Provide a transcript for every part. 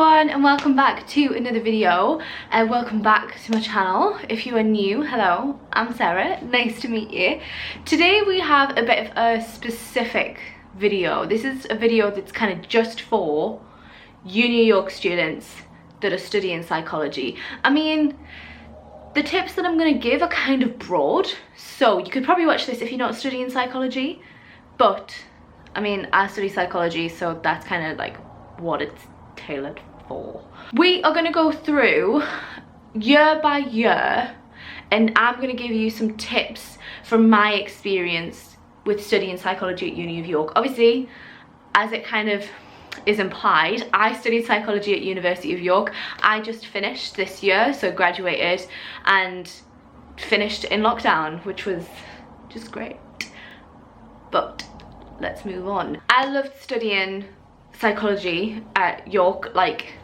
everyone, and welcome back to another video, and welcome back to my channel. If you are new, hello, I'm Sarah, nice to meet you. Today we have a bit of a specific video. This is a video that's kind of just for New York students that are studying psychology. I mean, the tips that I'm going to give are kind of broad, so you could probably watch this if you're not studying psychology, but I mean, I study psychology, so that's kind of like what it's tailored for. We are going to go through year by year, and I'm going to give you some tips from my experience with studying psychology at Uni of York. Obviously, as it kind of is implied, I studied psychology at University of York. I just finished this year, so graduated and finished in lockdown, which was just great. But let's move on. I loved studying psychology at York. Like,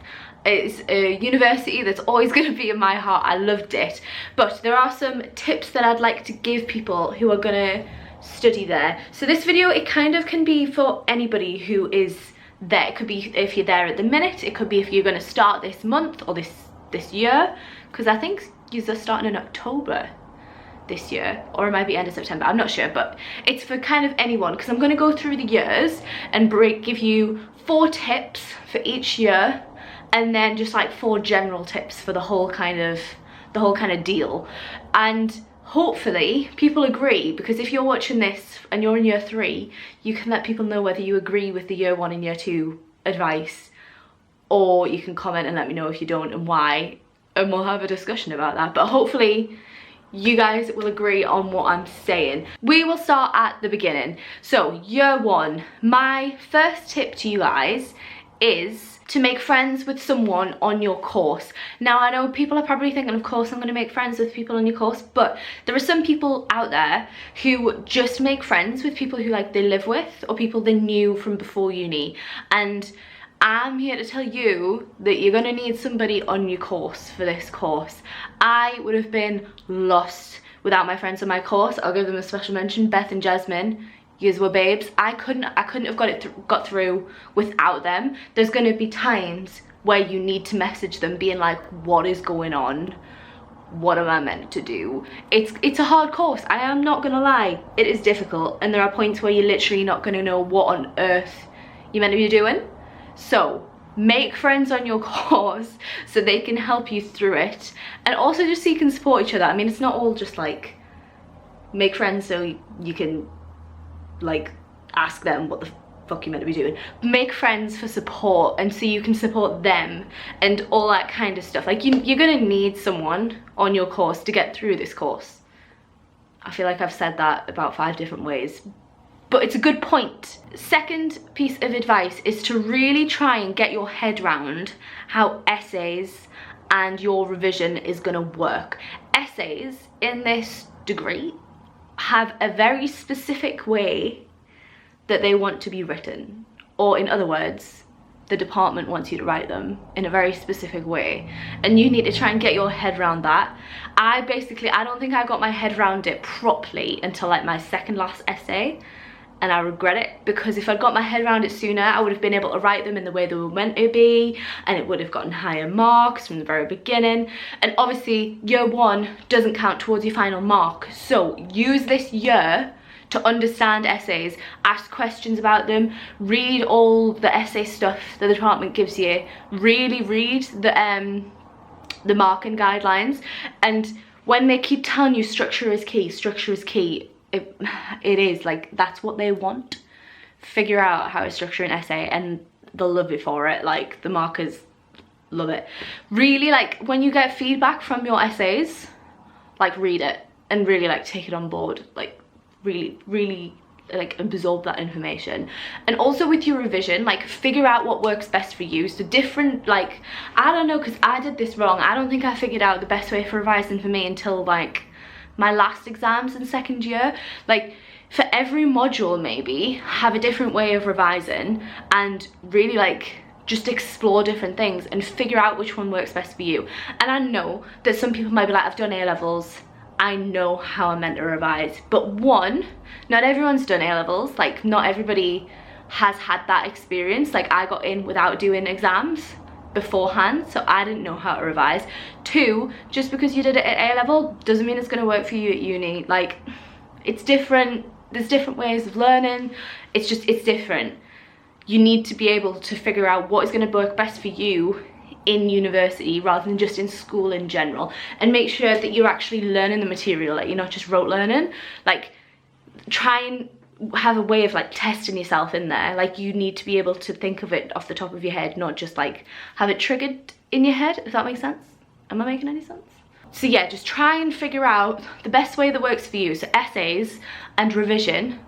it's a university that's always going to be in my heart. I loved it, but there are some tips that I'd like to give people who are going to study there. So this video, it kind of can be for anybody who is there. It could be if you're there at the minute, it could be if you're going to start this month or this year, because I think you're starting in October this year, or it might be end of September, I'm not sure, but it's for kind of anyone, because I'm going to go through the years and give you 4 tips for each year, and then just like 4 general tips for the whole kind of deal. And hopefully people agree, because if you're watching this and you're in year 3, you can let people know whether you agree with the year 1 and year 2 advice, or you can comment and let me know if you don't and why, and we'll have a discussion about that. But hopefully you guys will agree on what I'm saying. We will start at the beginning. So year 1, my first tip to you guys is to make friends with someone on your course. Now, I know people are probably thinking, of course I'm going to make friends with people on your course, but there are some people out there who just make friends with people who like they live with, or people they knew from before uni. And I'm here to tell you that you're going to need somebody on your course for this course. I would have been lost without my friends on my course. I'll give them a special mention. Beth and Jasmine, yous were babes. I couldn't have got through without them. There's going to be times where you need to message them being like, what is going on? What am I meant to do? It's a hard course. I am not going to lie. It is difficult, and there are points where you're literally not going to know what on earth you're meant to be doing. So make friends on your course so they can help you through it, and also just so you can support each other. I mean, it's not all just like make friends so you can like ask them what the fuck you're meant to be doing. Make friends for support, and so you can support them and all that kind of stuff. Like you're gonna need someone on your course to get through this course. I feel like I've said that about 5 different ways, but it's a good point. Second piece of advice is to really try and get your head round how essays and your revision is going to work. Essays in this degree have a very specific way that they want to be written, or in other words, the department wants you to write them in a very specific way, and you need to try and get your head around that. I don't think I got my head around it properly until like my second last essay, and I regret it, because if I'd got my head around it sooner, I would have been able to write them in the way they were meant to be, and it would have gotten higher marks from the very beginning. And obviously year 1 doesn't count towards your final mark, so use this year to understand essays, ask questions about them, read all the essay stuff that the department gives you, really read the marking guidelines. And when they keep telling you structure is key, it is like, that's what they want. Figure out how to structure an essay and they'll love you for it. Like, the markers love it. Really, like, when you get feedback from your essays, like, read it and really like take it on board. Like, really like absorb that information. And also with your revision, like, figure out what works best for you. So different, like, I don't know, because I did this wrong. I don't think I figured out the best way for revising for me until like my last exams in second year. Like, for every module, maybe have a different way of revising, and really like just explore different things and figure out which one works best for you. And I know that some people might be like, I've done A-levels, I know how I'm meant to revise. But one, not everyone's done A-levels. Like, not everybody has had that experience. Like, I got in without doing exams, beforehand, so I didn't know how to revise. 2, just because you did it at A-level doesn't mean it's going to work for you at uni. Like, it's different. There's different ways of learning. It's different. You need to be able to figure out what is going to work best for you in university rather than just in school in general, and make sure that you're actually learning the material, like you're not just rote learning. Like, try and have a way of like testing yourself in there. Like, you need to be able to think of it off the top of your head, not just like have it triggered in your head, if that makes sense. Am I making any sense? So yeah, just try and figure out the best way that works for you. So essays and revision,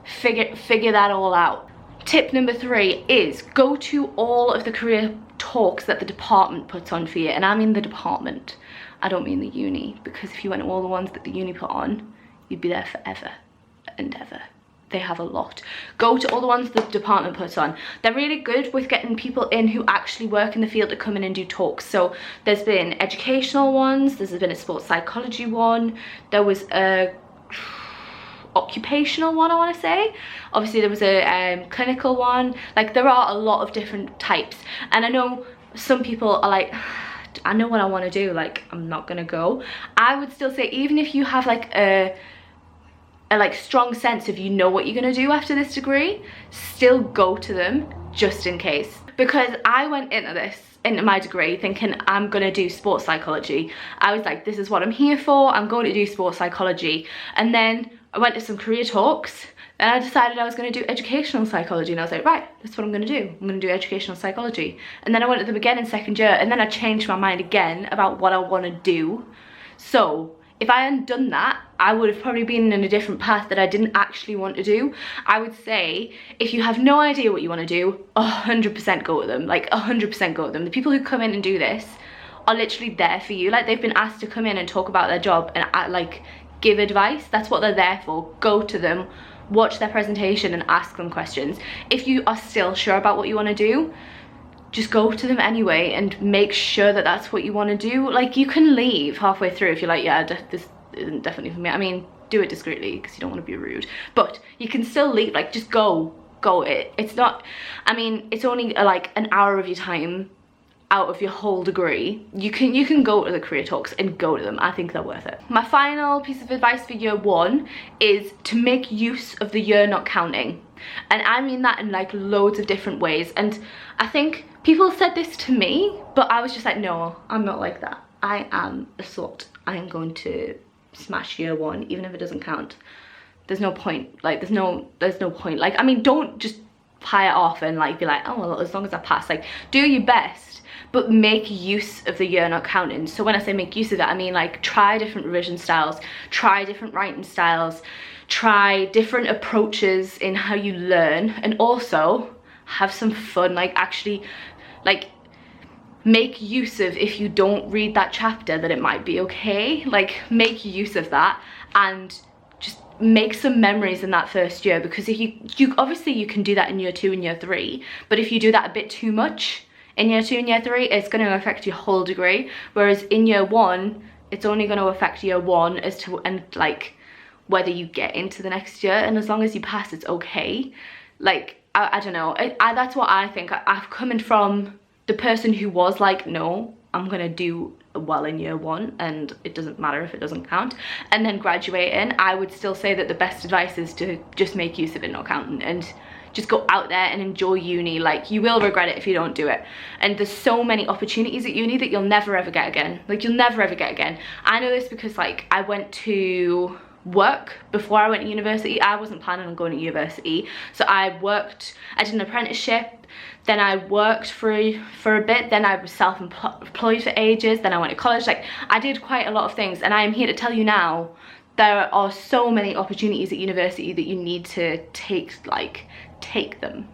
figure that all out. Tip number 3 is go to all of the career talks that the department puts on for you. And I mean the department, I don't mean the uni, because if you went to all the ones that the uni put on, you'd be there forever and ever. They have a lot. Go to all the ones the department puts on. They're really good with getting people in who actually work in the field to come in and do talks. So there's been educational ones, there's been a sports psychology one, there was a occupational one, I want to say. Obviously there was a clinical one. Like, there are a lot of different types, and I know some people are like, I know what I want to do, like I'm not gonna go. I would still say, even if you have like a like strong sense of you know what you're gonna do after this degree, still go to them just in case. Because I went into my degree thinking I'm gonna do sports psychology. I was like, this is what I'm here for, I'm going to do sports psychology. And then I went to some career talks, and I decided I was going to do educational psychology, and I was like, right, that's what I'm going to do. I'm going to do educational psychology. And then I went to them again in second year, and then I changed my mind again about what I want to do. So if I hadn't done that, I would have probably been in a different path that I didn't actually want to do. I would say, if you have no idea what you want to do, 100% go with them. Like, 100% go with them. The people who come in and do this are literally there for you. Like, they've been asked to come in and talk about their job and like give advice. That's what they're there for. Go to them, watch their presentation and ask them questions. If you are still sure about what you want to do, just go to them anyway and make sure that that's what you want to do. Like, you can leave halfway through if you're like, yeah, this isn't definitely for me. I mean, do it discreetly because you don't want to be rude, but you can still leave. Like, just go. It's not, I mean, it's only like an hour of your time out of your whole degree. You can go to the career talks and go to them. I think they're worth it. My final piece of advice for year 1 is to make use of the year not counting. And I mean that in like loads of different ways. And I think people said this to me, but I was just like, no, I'm not like that. I am a slut. I am going to smash year 1, even if it doesn't count. There's no point. Like, there's no point. Like, I mean, don't just pie it off and like be like, oh well, as long as I pass. Like, do your best, but make use of the year not counting. So when I say make use of that, I mean like try different revision styles, try different writing styles, try different approaches in how you learn, and also have some fun. Like, actually, like, make use of, if you don't read that chapter, that it might be okay. Like, make use of that and just make some memories in that first year. Because if you obviously you can do that in year 2 and year 3, but if you do that a bit too much in year 2 and year 3, it's going to affect your whole degree. Whereas in year 1, it's only going to affect year 1 as to, and like, whether you get into the next year. And as long as you pass, it's okay. Like, I don't know. That's what I think. I've come in from the person who was like, no, I'm going to do well in year 1 and it doesn't matter if it doesn't count. And then graduating, I would still say that the best advice is to just make use of it not counting and just go out there and enjoy uni. Like, you will regret it if you don't do it. And there's so many opportunities at uni that you'll never ever get again. Like, you'll never ever get again. I know this because like I went to work before I went to university. I wasn't planning on going to university, so I did an apprenticeship, then I worked for a bit, then I was self-employed for ages, then I went to college. Like, I did quite a lot of things, and I am here to tell you now, there are so many opportunities at university that you need to take them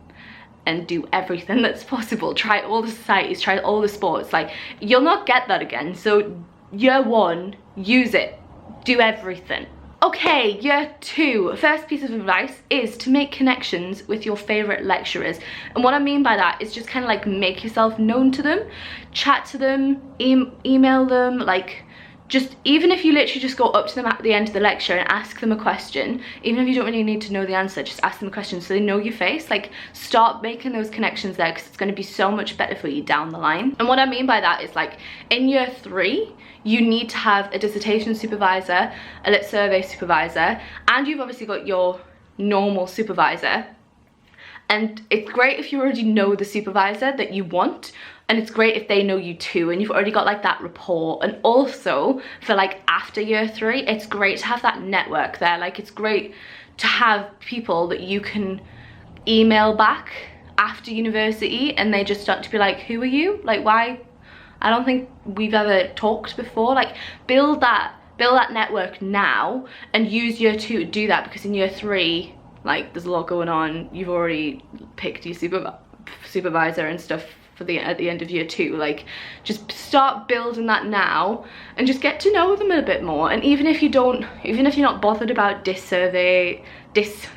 and do everything that's possible. Try all the societies, try all the sports. Like, you'll not get that again. So year 1, use it, do everything. Okay, year 2, first piece of advice is to make connections with your favorite lecturers. And what I mean by that is just kind of like make yourself known to them, chat to them, email them, like just, even if you literally just go up to them at the end of the lecture and ask them a question, even if you don't really need to know the answer, just ask them a question so they know your face. Like, start making those connections there, because it's going to be so much better for you down the line. And what I mean by that is, like, in year 3, you need to have a dissertation supervisor, a lit survey supervisor, and you've obviously got your normal supervisor. And it's great if you already know the supervisor that you want, and it's great if they know you too, and you've already got like that rapport. And also for like after year 3, it's great to have that network there. Like, it's great to have people that you can email back after university and they just start to be like, who are you? Like, why? I don't think we've ever talked before. Like, build that network now and use year 2 to do that, because in year 3, like, there's a lot going on. You've already picked your supervisor and stuff for at the end of year 2. Like, just start building that now and just get to know them a bit more. And even if you're not bothered about dis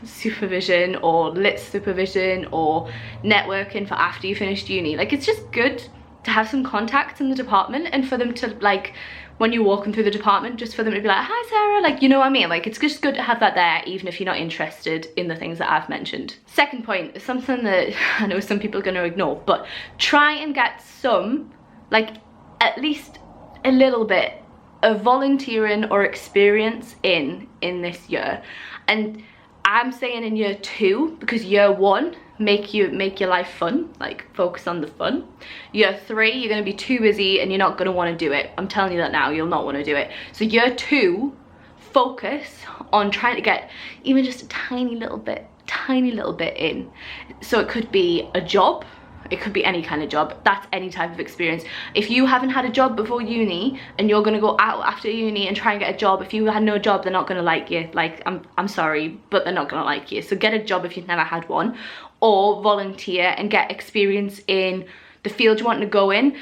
supervision or lit supervision or networking for after you finished uni, like, it's just good to have some contacts in the department, and for them to, like, when you're walking through the department, just for them to be like, hi Sarah, like, you know what I mean? Like, it's just good to have that there, even if you're not interested in the things that I've mentioned. Second point is something that I know some people are going to ignore, but try and get some, like, at least a little bit of volunteering or experience in this year. And I'm saying in year 2, because year 1, make your life fun, like, focus on the fun. Year 3, you're going to be too busy and you're not going to want to do it. I'm telling you that now, you'll not want to do it. So year 2, focus on trying to get even just a tiny little bit in. So it could be a job, it could be any kind of job. That's any type of experience. If you haven't had a job before uni and you're gonna go out after uni and try and get a job, if you had no job, they're not gonna like you. Like, I'm sorry, but they're not gonna like you. So get a job if you've never had one, or volunteer and get experience in the field you want to go in.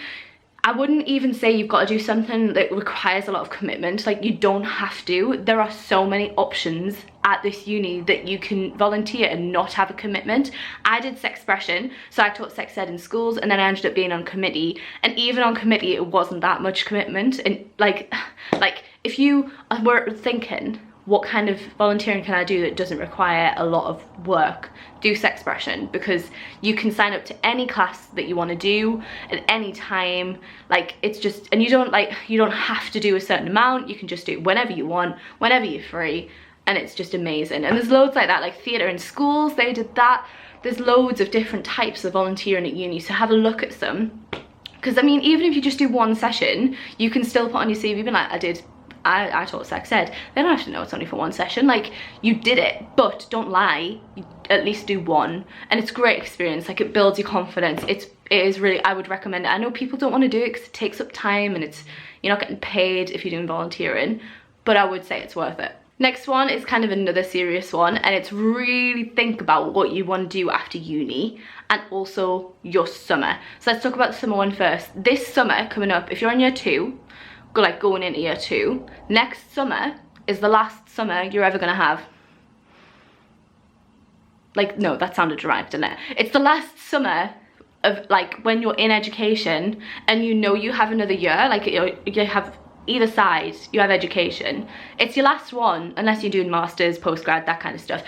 I wouldn't even say you've got to do something that requires a lot of commitment. Like, you don't have to. There are so many options at this uni that you can volunteer and not have a commitment. I did sexpression, so I taught sex ed in schools, and then I ended up being on committee, and even on committee it wasn't that much commitment. And like if you were thinking, what kind of volunteering can I do that doesn't require a lot of work? Do sexpression, because you can sign up to any class that you want to do at any time. Like, it's just, and you don't have to do a certain amount. You can just do it whenever you want, whenever you're free, and it's just amazing. And there's loads like that, like theatre in schools, they did that. There's loads of different types of volunteering at uni, so have a look at some. Because I mean, even if you just do one session, you can still put on your CV, be like, I taught sex ed. They don't have to know it's only for one session. Like, you did it, but don't lie, you at least do one. And it's a great experience. Like, it builds your confidence. It is really, I would recommend it. I know people don't want to do it because it takes up time and you're not getting paid if you're doing volunteering, but I would say it's worth it. Next one is kind of another serious one, and it's really think about what you want to do after uni and also your summer. So let's talk about the summer one first. This summer coming up, if you're in year 2, going into year 2, next summer is the last summer you're ever gonna have. Like, no, that sounded derived, didn't it? It's the last summer of, like, when you're in education and you know you have another year, like, you have either side, you have education. It's your last one, unless you're doing masters, postgrad, that kind of stuff.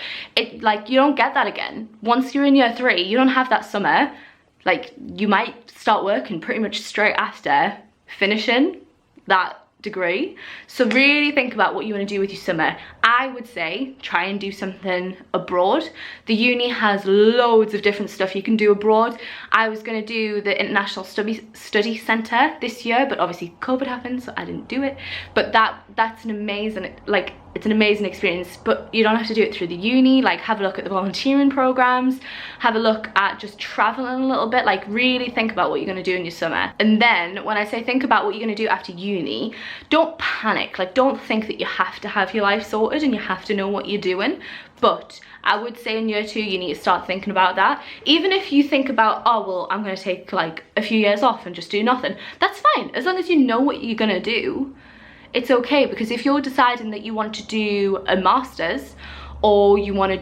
Like, you don't get that again. Once you're in year 3, you don't have that summer. Like, you might start working pretty much straight after finishing that degree. So really think about what you want to do with your summer. I would say try and do something abroad. The uni has loads of different stuff you can do abroad. I was going to do the International Study Centre this year, but obviously COVID happened, so I didn't do it. But that's an amazing, like, it's an amazing experience, but you don't have to do it through the uni. Like, have a look at the volunteering programs, have a look at just traveling a little bit. Like, really think about what you're going to do in your summer. And then when I say think about what you're going to do after uni, don't panic. Like, don't think that you have to have your life sorted and you have to know what you're doing. But I would say in year 2 you need to start thinking about that. Even if you think about, oh well, I'm going to take like a few years off and just do nothing, that's fine, as long as you know what you're going to do. It's okay, because if you're deciding that you want to do a master's, or you want to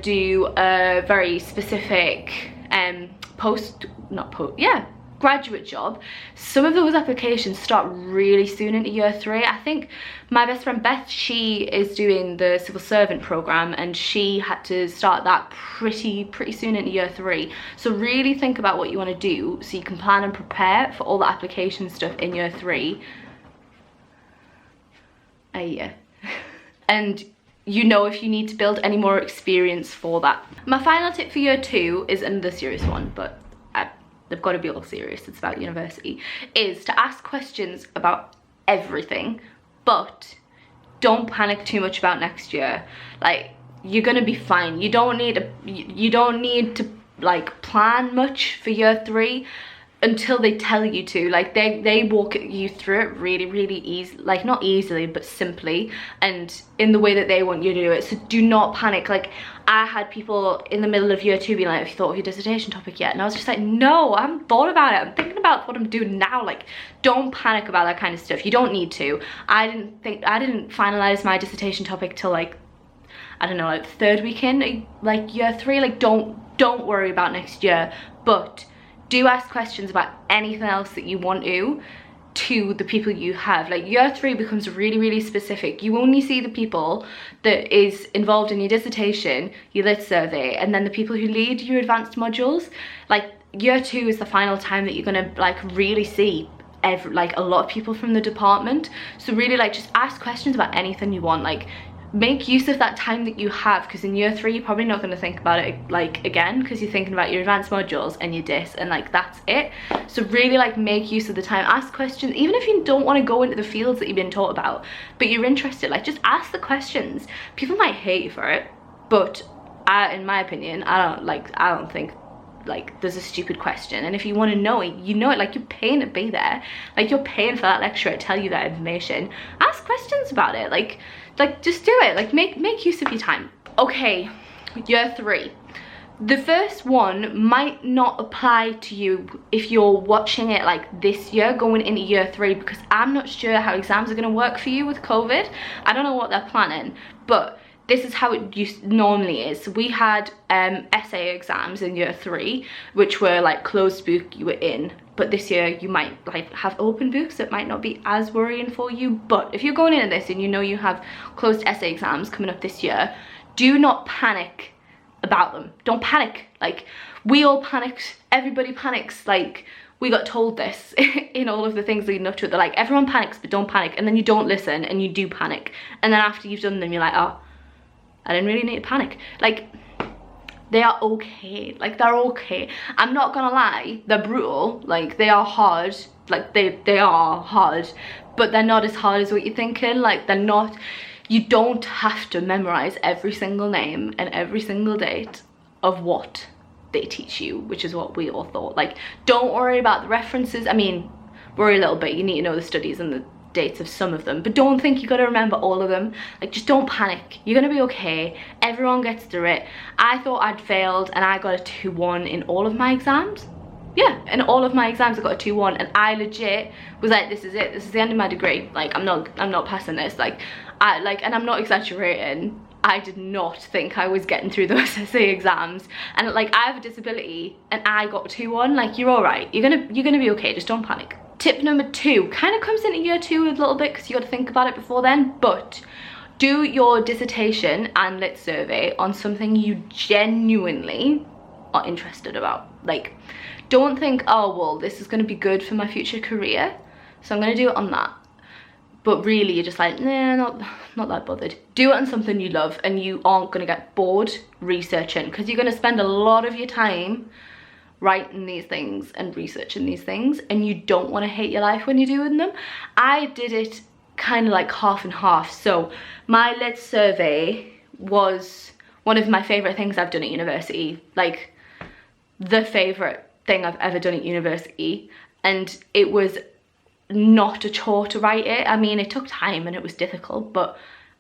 graduate job, some of those applications start really soon into year 3. I think my best friend Beth, she is doing the civil servant program, and she had to start that pretty soon into year 3. So really think about what you want to do so you can plan and prepare for all the application stuff in year 3 a year. And you know if you need to build any more experience for that. My final tip for year 2 is another serious one, but they've got to be all serious, it's about university, is to ask questions about everything, but don't panic too much about next year. Like, you're gonna be fine. You don't need to like plan much for year 3 until they tell you to. Like, they walk you through it really easy, like not easily but simply, and in the way that they want you to do it. So do not panic. Like, I had people in the middle of year 2 being like, have you thought of your dissertation topic yet? And I was just like, no, I haven't thought about it. I'm thinking about what I'm doing now. Like, don't panic about that kind of stuff. You don't need to. I didn't finalize my dissertation topic till like, I don't know, like 3rd weekend, like year 3. Like, don't worry about next year, but do ask questions about anything else that you want to the people you have. Like, year 3 becomes really specific. You only see the people that is involved in your dissertation, your lit survey, and then the people who lead your advanced modules. Like, year 2 is the final time that you're gonna like really see like a lot of people from the department. So really, like, just ask questions about anything you want. Like, make use of that time that you have, because in year 3 you're probably not going to think about it like again, because you're thinking about your advanced modules and your dis, and like that's it. So really, like, make use of the time. Ask questions, even if you don't want to go into the fields that you've been taught about, but you're interested. Like, just ask the questions. People might hate you for it, but in my opinion, I don't think like there's a stupid question. And if you want to know it, you know it. Like, you're paying to be there. Like, you're paying for that lecturer to tell you that information. Ask questions about it. Like just do it. Like, make use of your time. Okay, year 3. The first one might not apply to you if you're watching it like this year going into year 3, because I'm not sure how exams are going to work for you with COVID. I don't know what they're planning, but this is how it normally is. We had essay exams in year 3, which were like closed book, you were in. But this year you might like have open books. It might not be as worrying for you. But if you're going into this and you know you have closed essay exams coming up this year, do not panic about them. Don't panic. Like, we all panicked. Everybody panics. Like, we got told this in all of the things leading up to it. They're like, everyone panics, but don't panic. And then you don't listen and you do panic. And then after you've done them, you're like, oh, I didn't really need to panic. Like, they are okay. Like, they're okay. I'm not gonna lie, they're brutal. Like, they are hard. Like, they are hard, but they're not as hard as what you're thinking. Like, they're not, you don't have to memorize every single name and every single date of what they teach you, which is what we all thought. Like, don't worry about the references. I mean, worry a little bit. You need to know the studies and the dates of some of them, but don't think you got to remember all of them. Like, just don't panic. You're gonna be okay. Everyone gets through it. I thought I'd failed and I got a 2-1 in all of my exams. Yeah, in all of my exams I got a 2-1, and I legit was like, this is it. This is the end of my degree. Like, I'm not passing this. Like, and I'm not exaggerating. I did not think I was getting through those essay exams, and like, I have a disability and I got 2-1. Like, you're all right. You're gonna be okay. Just don't panic. Tip number 2 kind of comes into year 2 a little bit, because you got to think about it before then, but do your dissertation and lit survey on something you genuinely are interested about. Like, don't think, oh, well, this is going to be good for my future career, so I'm going to do it on that. But really, you're just like, nah, not that bothered. Do it on something you love, and you aren't going to get bored researching, because you're going to spend a lot of your time writing these things and researching these things, and you don't want to hate your life when you're doing them. I did it kind of like half and half. So my lit survey was one of my favorite things I've done at university, like the favorite thing I've ever done at university, and it was not a chore to write it. I mean, it took time and it was difficult, but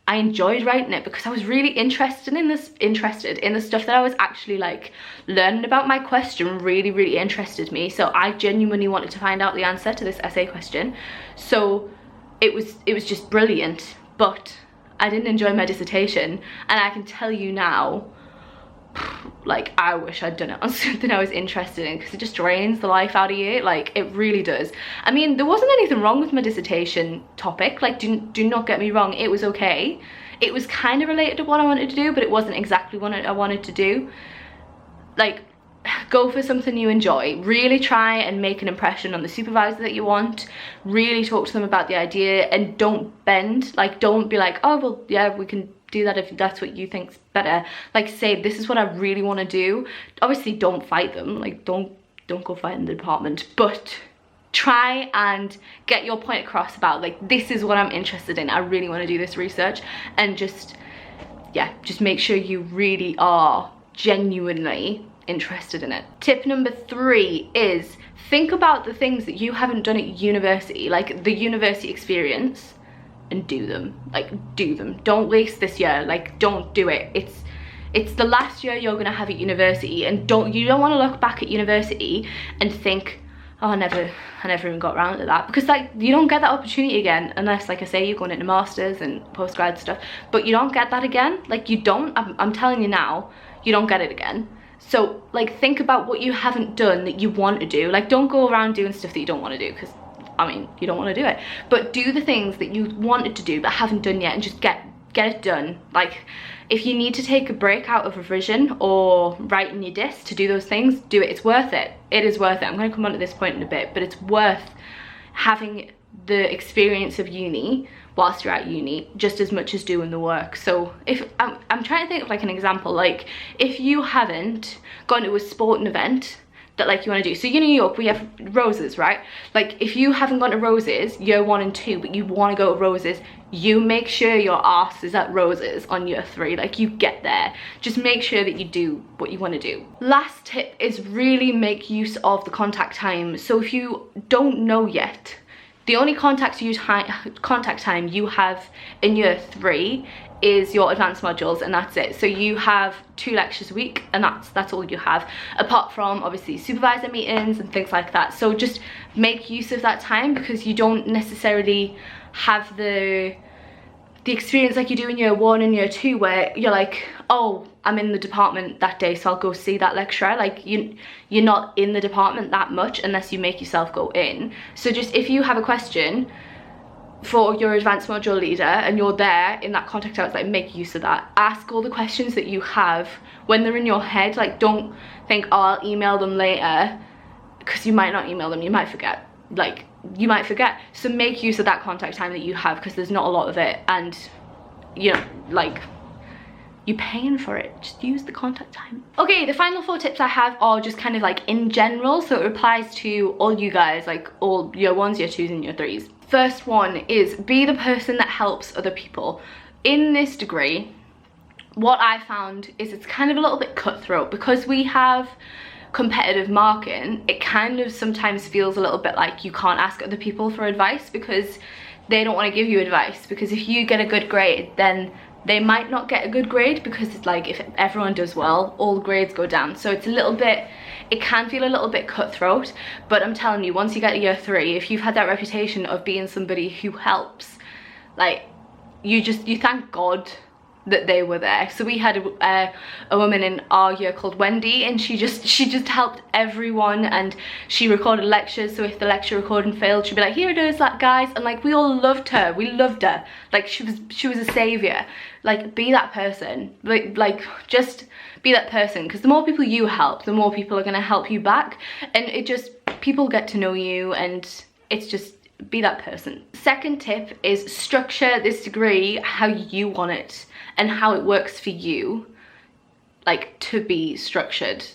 I enjoyed writing it because I was really interested in the stuff that I was actually like learning about. My question really interested me, so I genuinely wanted to find out the answer to this essay question. So it was just brilliant. But I didn't enjoy my dissertation, and I can tell you now, like, I wish I'd done it on something I was interested in, because it just drains the life out of you. Like, it really does. I mean, there wasn't anything wrong with my dissertation topic. Like, do not get me wrong, it was okay. It was kind of related to what I wanted to do, but it wasn't exactly what I wanted to do. Like, go for something you enjoy. Really try and make an impression on the supervisor that you want. Really talk to them about the idea, and don't bend. Like, don't be like, oh, well, yeah, we can do that if that's what you think's better. Like, say, this is what I really want to do. Obviously, don't fight them. Like, don't go fight in the department, but try and get your point across about, like, this is what I'm interested in. I really want to do this research, and just, yeah, just make sure you really are genuinely interested in it. Tip number 3 is think about the things that you haven't done at university, like the university experience, and do them. Like, do them. Don't waste this year. Like, don't do it. It's the last year you're gonna have at university, and you don't want to look back at university and think, oh, I never even got around to that, because, like, you don't get that opportunity again unless, like I say, you're going into masters and postgrad stuff, but you don't get that again. Like, you don't. I'm telling you now, you don't get it again. So, like, think about what you haven't done that you want to do. Like, don't go around doing stuff that you don't want to do, because, I mean, you don't want to do it. But do the things that you wanted to do but haven't done yet, and just get it done. Like, if you need to take a break out of revision or writing your diss to do those things, do it. It's worth it. It is worth it. I'm going to come on to this point in a bit, but it's worth having the experience of uni whilst you're at uni just as much as doing the work. So if I'm trying to think of, like, an example, like, if you haven't gone to a sporting event that, like, you want to do, so you know, New York, we have Roses, right? Like, if you haven't gone to Roses year 1 and 2 but you want to go to Roses, you make sure your arse is at Roses on year 3. Like, you get there. Just make sure that you do what you want to do. Last tip is really make use of the contact time. So if you don't know yet, the only contact time you have in year 3 is your advanced modules, and that's it. So you have 2 lectures a week, and that's all you have, apart from obviously supervisor meetings and things like that. So just make use of that time, because you don't necessarily have the experience like you do in year 1 and year 2, where you're like, oh, I'm in the department that day, so I'll go see that lecturer. Like, you're not in the department that much unless you make yourself go in. So just, if you have a question for your advanced module leader and you're there in that contact hours, like, make use of that. Ask all the questions that you have when they're in your head. Like, don't think, oh, I'll email them later, because you might not email them, you might forget. Like, you might forget. So make use of that contact time that you have, because there's not a lot of it, and, you know, like, you're paying for it. Just use the contact time. Okay, the final 4 tips I have are just kind of like in general, so it applies to all you guys, like all year 1s, year 2s and year 3s. First one is be the person that helps other people. In this degree, what I found is it's kind of a little bit cutthroat, because we have competitive marking. It kind of sometimes feels a little bit like you can't ask other people for advice, because they don't want to give you advice, because if you get a good grade, then they might not get a good grade, because it's like, if everyone does well, all the grades go down. So it's a little bit, it can feel a little bit cutthroat. But I'm telling you, once you get to year 3, if you've had that reputation of being somebody who helps, like, you thank God that they were there. So we had a woman in our year called Wendy, and she just helped everyone, and she recorded lectures. So if the lecture recording failed, she'd be like, here it is, that guys, and like, we all loved her. We loved her. Like, she was a savior. Like, be that person. Like just be that person, because the more people you help, the more people are going to help you back, and it just, people get to know you, and it's just, be that person. Second tip is structure this degree how you want it and how it works for you, like, to be structured.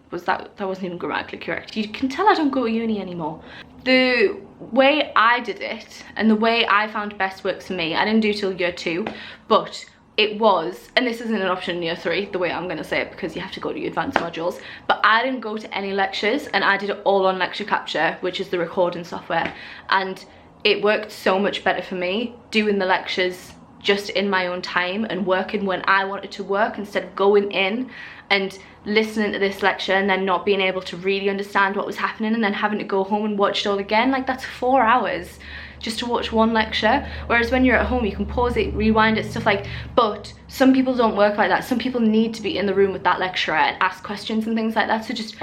That wasn't even grammatically correct. You can tell I don't go to uni anymore. The way I did it and the way I found best works for me, I didn't do till year 2, but it was, and this isn't an option in year 3, the way I'm going to say it, because you have to go to your advanced modules, but I didn't go to any lectures, and I did it all on Lecture Capture, which is the recording software, and it worked so much better for me doing the lectures just in my own time and working when I wanted to work, instead of going in and listening to this lecture and then not being able to really understand what was happening and then having to go home and watch it all again. Like, that's 4 hours just to watch one lecture, whereas when you're at home you can pause it, rewind it, stuff like. But some people don't work like that. Some people need to be in the room with that lecturer and ask questions and things like that. So just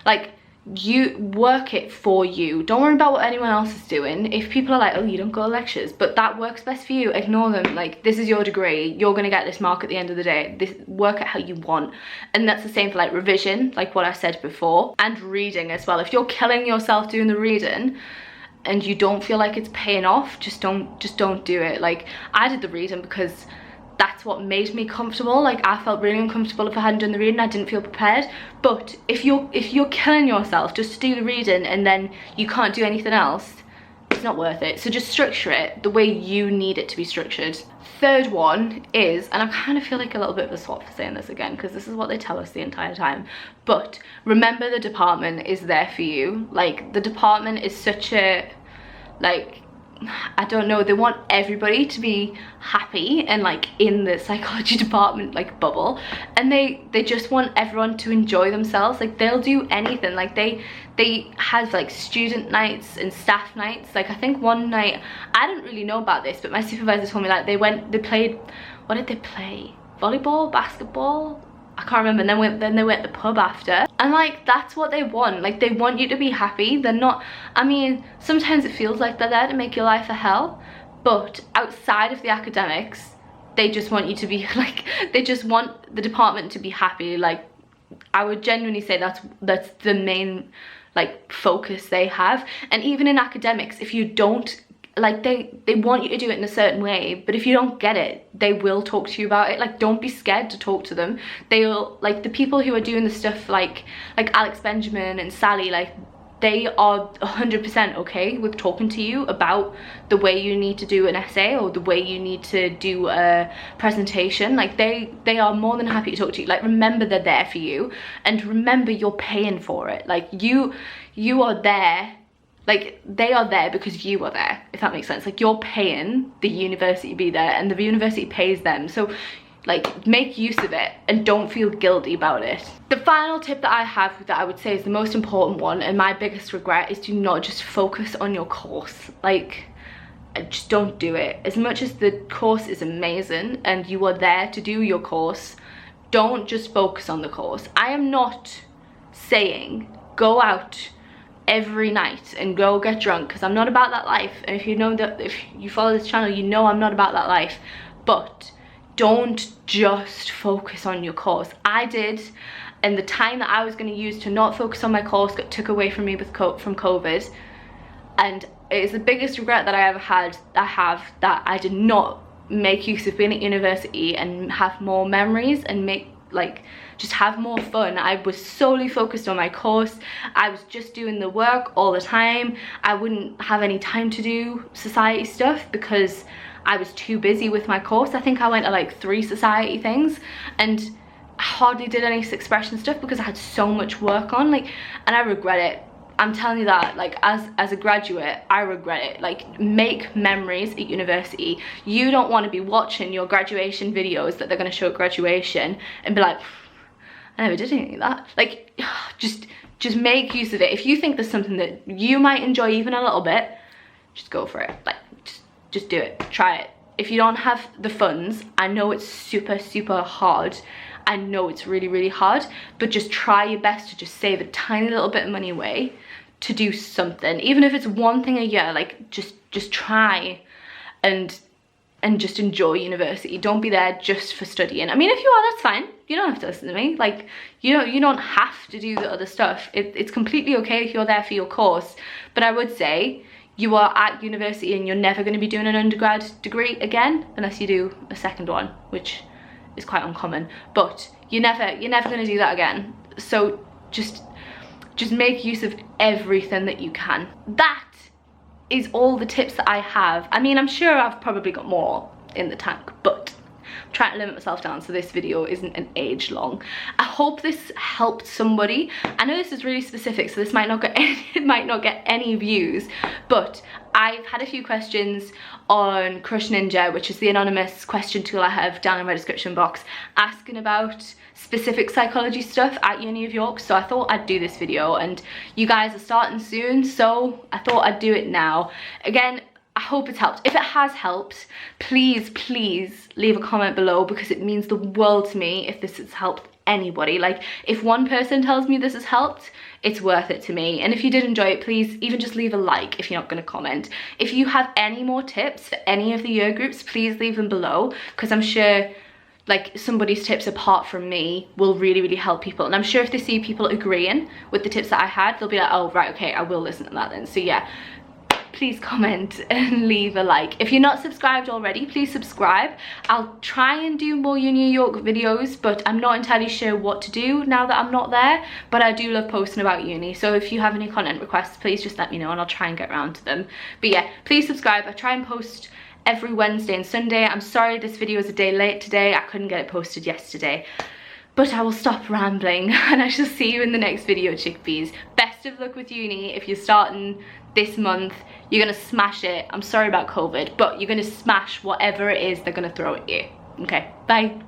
like, you work it for you. Don't worry about what anyone else is doing. If people are like, oh, you don't go to lectures, but that works best for you, ignore them. Like, this is your degree, you're gonna get this mark at the end of the day. Work it how you want. And that's the same for like revision, like what I said before, and reading as well. If you're killing yourself doing the reading and you don't feel like it's paying off, just don't do it. Like, I did the reading because that's what made me comfortable. Like, I felt really uncomfortable if I hadn't done the reading. I didn't feel prepared. But if you're killing yourself just to do the reading and then you can't do anything else, it's not worth it. So just structure it the way you need it to be structured. Third one is, and I kind of feel like a little bit of a swap for saying this again, because this is what they tell us the entire time, but remember, the department is there for you. Like, the department is such a, like, I don't know, they want everybody to be happy and like in the psychology department like bubble, and they just want everyone to enjoy themselves. Like, they'll do anything. Like, they have like student nights and staff nights. Like, I think one night, I didn't really know about this, but my supervisor told me, like, they played, what did they play? Volleyball, basketball? I can't remember. And then they went to the pub after, and like, that's what they want. Like, they want you to be happy. They're not, I mean, sometimes it feels like they're there to make your life a hell, but outside of the academics, they just want you to be like, they just want the department to be happy. Like, I would genuinely say that's the main like focus they have. And even in academics, if you don't, like, they want you to do it in a certain way, but if you don't get it, they will talk to you about it. Like, don't be scared to talk to them. They'll, like, the people who are doing the stuff like Alex Benjamin and Sally, like, they are 100% okay with talking to you about the way you need to do an essay or the way you need to do a presentation. Like, they are more than happy to talk to you. Like, remember, they're there for you, and remember, you're paying for it. Like, you are there. Like, they are there because you are there, if that makes sense. Like, you're paying the university to be there, and the university pays them. So, like, make use of it and don't feel guilty about it. The final tip that I have, that I would say is the most important one and my biggest regret, is to not just focus on your course. Like, just don't do it. As much as the course is amazing and you are there to do your course, don't just focus on the course. I am not saying go out every night and go get drunk, because I'm not about that life. And if you know that, if you follow this channel, you know I'm not about that life. But don't just focus on your course. I did, and the time that I was going to use to not focus on my course got took away from me from COVID, and it is the biggest regret that I ever had. That I did not make use of being at university and have more memories and just have more fun. I was solely focused on my course. I was just doing the work all the time. I wouldn't have any time to do society stuff because I was too busy with my course. I think I went to like 3 society things and hardly did any expression stuff because I had so much work on, like, and I regret it. I'm telling you that, like, as a graduate, I regret it. Like, make memories at university. You don't want to be watching your graduation videos that they're going to show at graduation and be like, I never did any of that. Like, just make use of it. If you think there's something that you might enjoy even a little bit, just go for it. Like, just do it. Try it. If you don't have the funds, I know it's super hard. I know it's really hard, but just try your best to just save a tiny little bit of money away to do something. Even if it's one thing a year, like, just try and just enjoy university. Don't be there just for studying. I mean, if you are, that's fine. You don't have to listen to me. Like, you don't have to do the other stuff. It's completely okay if you're there for your course. But I would say you are at university and you're never going to be doing an undergrad degree again unless you do a second one, which is quite uncommon. But you're never going to do that again. So just make use of everything that you can. That is all the tips that I have. I mean, I'm sure I've probably got more in the tank, but trying to limit myself down so this video isn't an age long. I hope this helped somebody. I know this is really specific, so this might not get any views, but I've had a few questions on Crush Ninja, which is the anonymous question tool I have down in my description box, asking about specific psychology stuff at Uni of York. So I thought I'd do this video, and you guys are starting soon, so I thought I'd do it now. Again, I hope it's helped. If it has helped, please leave a comment below, because it means the world to me if this has helped anybody. Like, if one person tells me this has helped, it's worth it to me. And if you did enjoy it, please even just leave a like if you're not going to comment. If you have any more tips for any of the year groups, please leave them below, because I'm sure like somebody's tips apart from me will really help people. And I'm sure if they see people agreeing with the tips that I had, they'll be like, oh right, okay, I will listen to that then. So yeah, please comment and leave a like. If you're not subscribed already, please subscribe. I'll try and do more Uni of York videos, but I'm not entirely sure what to do now that I'm not there. But I do love posting about uni, so if you have any content requests, please just let me know and I'll try and get around to them. But yeah, please subscribe. I try and post every Wednesday and Sunday. I'm sorry this video is a day late today. I couldn't get it posted yesterday. But I will stop rambling and I shall see you in the next video, chickpeas. Best of luck with uni. If you're starting this month, you're gonna smash it. I'm sorry about COVID, but you're gonna smash whatever it is they're gonna throw at you. Okay, bye.